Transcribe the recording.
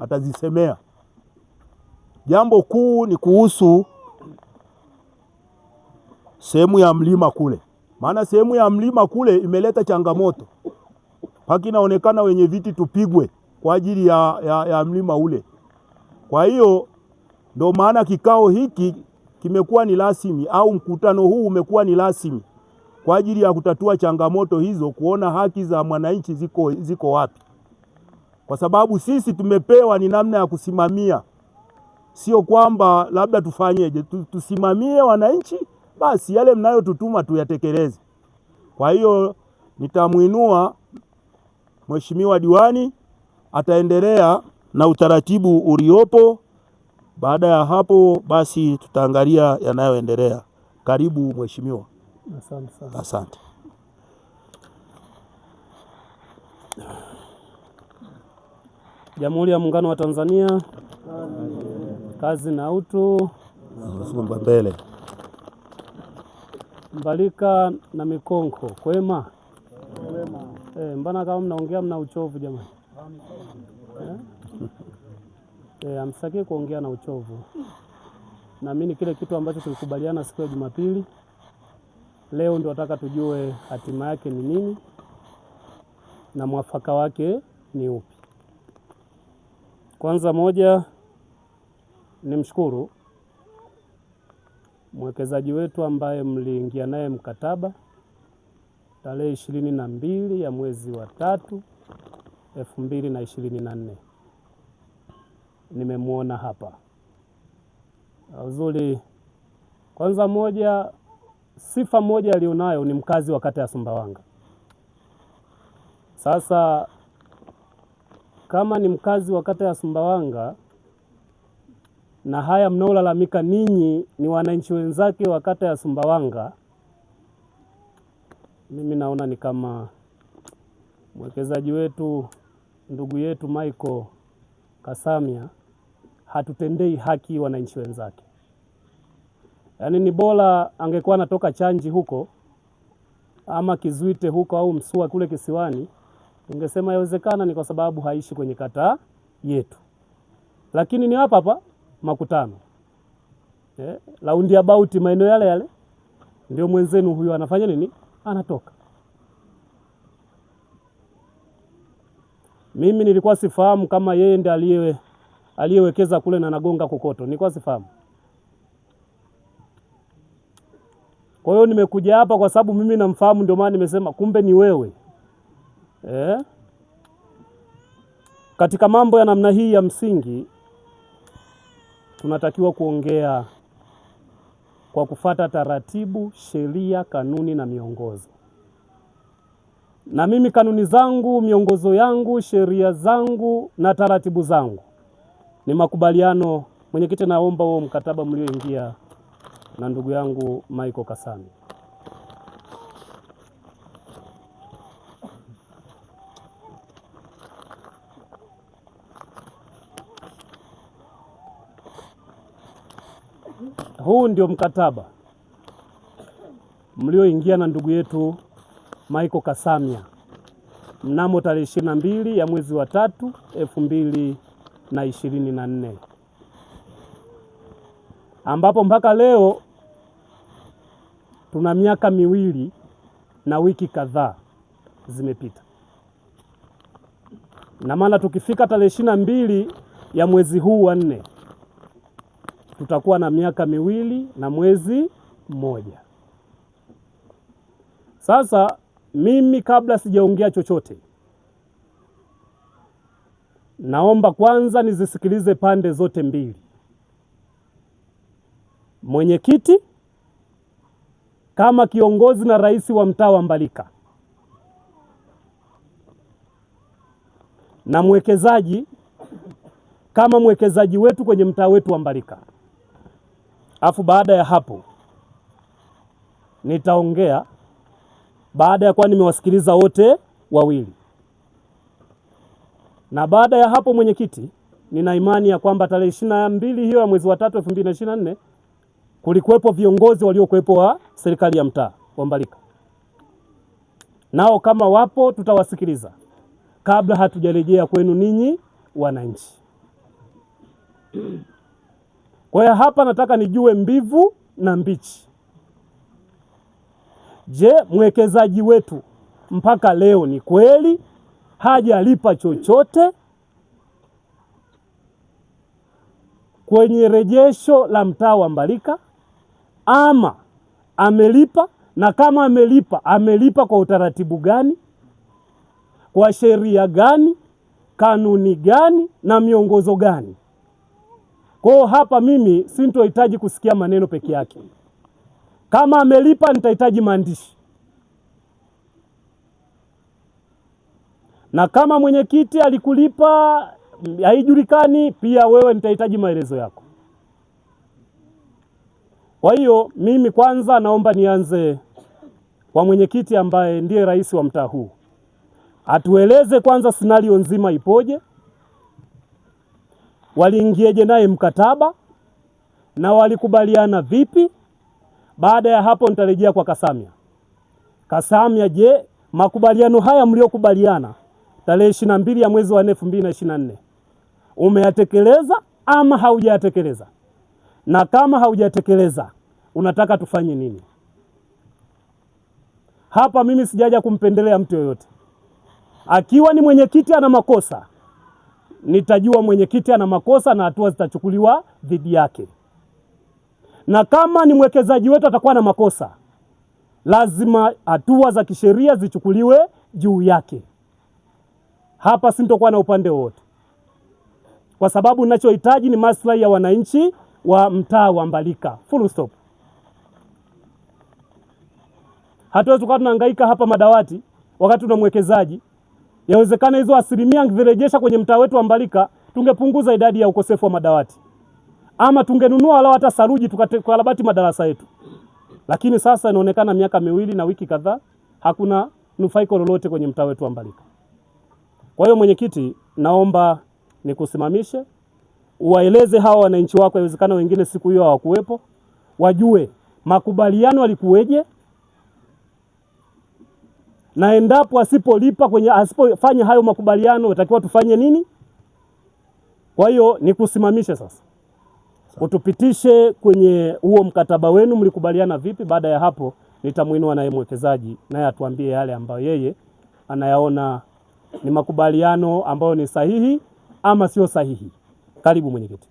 atazisemea. Jambo kuu ni kuhusu sehemu ya mlima kule. Maana sehemu ya mlima kule imeleta changamoto. Haki inaonekana wenye viti tupigwe kwa ajili ya mlima ule. Kwa hiyo ndio maana kikao hiki kimekuwa ni rasmi, au mkutano huu umekuwa ni rasmi kwa ajili ya kutatua changamoto hizo, kuona haki za mwananchi ziko wapi. Kwa sababu sisi tumepewa ni namna ya kusimamia, sio kwamba labda tufanyeje, tusimamie wananchi basi yale mnayotutuma tuyatekeleze. Kwa hiyo nitamuinua Mheshimiwa Diwani, ataendelea na utaratibu uliopo. Baada ya hapo basi tutaangalia yanayoendelea. Karibu Mheshimiwa. Asante sana. Asante. Jamhuri ya Muungano wa Tanzania. Kazi na utu. Mbele. Mbalika na Mikonko. Kwema? Mbona kama mnaongea mna uchovu jamani? Amsaki kuongea na uchovu. Naamini kile kitu ambacho tulikubaliana siku ya Jumapili, leo ndio nataka tujue hatima yake ni nini na mwafaka wake ni upi. Kwanza moja, nimshukuru mwekezaji wetu ambaye mliingia naye mkataba tarehe 22 ya mwezi wa 3 2024. Nimemuona hapa. Uzuri, kwanza moja, sifa moja alionayo ni mkazi wa kata ya Sumbawanga. Sasa kama ni mkazi wa kata ya Sumbawanga na haya mnaolalamika ninyi ni wananchi wenzake wa kata ya Sumbawanga, mimi naona ni kama mwekezaji wetu ndugu yetu Michael Kasamia hatutendei haki wananchi wenzake. Yaani ni bora angekuwa anatoka Chanji huko ama Kizuite huko au Msua kule kisiwani, ningesema yawezekana ni kwa sababu haishi kwenye kata yetu. Lakini ni hapa Makutano. Roundabout maeneo yale ndio mwenzenu huyu anafanya nini? Anatoka. Mimi nilikuwa sifahamu kama yeye ndiye aliyewekeza kule na nagonga kokoto. Nilikuwa sifahamu. Kwa hiyo nimekuja hapa kwa sababu mimi namfahamu, ndio maana nimesema kumbe ni wewe. Katika mambo ya namna hii ya msingi tunatakiwa kuongea kwa kufata taratibu, sheria, kanuni na miongozo. Na mimi kanuni zangu, miongozo yangu, sheria zangu na taratibu zangu ni makubaliano. Mwenyekiti, naomba huo mkataba mlioingia na ndugu yangu Michael Kasamia. Huu ndio mkataba mlioingia na ndugu yetu Michael Kasamia mnamo tarehe 22 ya mwezi wa 3 2024, ambapo mpaka leo tuna miaka 2 na wiki kadhaa zimepita. Na maana tukifika tarehe 22 ya mwezi huu wa 4 tutakuwa na miaka 2 na mwezi 1. Sasa mimi kabla sijaongea chochote, naomba kwanza nizisikilize pande zote mbili. Mwenyekiti kama kiongozi na rais wa mtaa wa Mbalika, na mwekezaji kama mwekezaji wetu kwenye mtaa wetu wa Mbalika. Afu baada ya hapo nitaongea baada ya kuwa nimewasikiliza wote wawili. Na baada ya hapo mwenyekiti, nina imani ya kwamba tarehe 22 hiyo ya mwezi wa 3 2024 kulikuwepo viongozi waliokuwepo wa serikali ya mtaa wa Mbalika. Nao kama wapo tutawasikiliza kabla hatujarejea kwenu ninyi wananchi. Kwa hiyo hapa nataka nijue mbivu na mbichi. Je, mwekezaji wetu mpaka leo ni kweli hajalipa chochote kwenye rejesho la mtaa wa Mbalika, ama amelipa? Na kama amelipa kwa utaratibu gani, kwa sheria gani, kanuni gani na miongozo gani? Kwa hiyo hapa mimi sintohitaji kusikia maneno peke yake. Kama amelipa nitahitaji maandishi, na kama mwenyekiti alikulipa haijulikani, pia wewe nitahitaji maelezo yako. Kwa hiyo mimi kwanza naomba nianze kwa mwenyekiti ambaye ndiye rais wa mtaa huu. Atueleze kwanza scenario nzima ipoje, waliingieje naye mkataba na walikubaliana vipi. Baada ya hapo nitarejea kwa Kasamia. Kasamia, je, makubaliano haya mliokubaliana tarehe 22 ya mwezi wa 4 2024 umeyatekeleza ama haujayatekeleza? Na kama haujatekeleza unataka tufanye nini? Hapa mimi sijaja kumpendelea mtu yoyote. Akiwa ni mwenyekiti ana makosa, nitajua mwenyekiti ana makosa na hatua zitachukuliwa dhidi yake. Na kama ni mwekezaji wetu atakuwa na makosa, lazima hatua za kisheria zichukuliwe juu yake. Hapa sintokuwa na upande wote, kwa sababu ninachohitaji ni maslahi ya wananchi wa mtaa wa Mbalika. Full stop. Hatuwezi tukawa tunahangaika hapa madawati wakati tuna mwekezaji. Yawezekana hizo asilimia angerejesha kwenye mtaa wetu wa Mbalika, tungepunguza idadi ya ukosefu wa madawati, ama tungenunua wala hata saruji tukarabati madarasa yetu. Lakini sasa inaonekana miaka 2 na wiki kadhaa hakuna nufaiko lolote kwenye mtaa wetu wa Mbalika. Kwa hiyo mwenyekiti, naomba nikusimamishe, uwaeleze hawa wananchi wako, yawezekana wengine siku hiyo hawakuwepo, wajue makubaliano yalikuweje, na endapo asipofanya hayo makubaliano utakiwa tufanye nini. Kwa hiyo nikusimamishe sasa, utupitishe kwenye huo mkataba wenu, mlikubaliana vipi. Baada ya hapo nitamuinua naye mwekezaji, naye atuambie yale ambayo yeye anayaona ni makubaliano ambayo ni sahihi ama sio sahihi. Karibu mwenyekiti.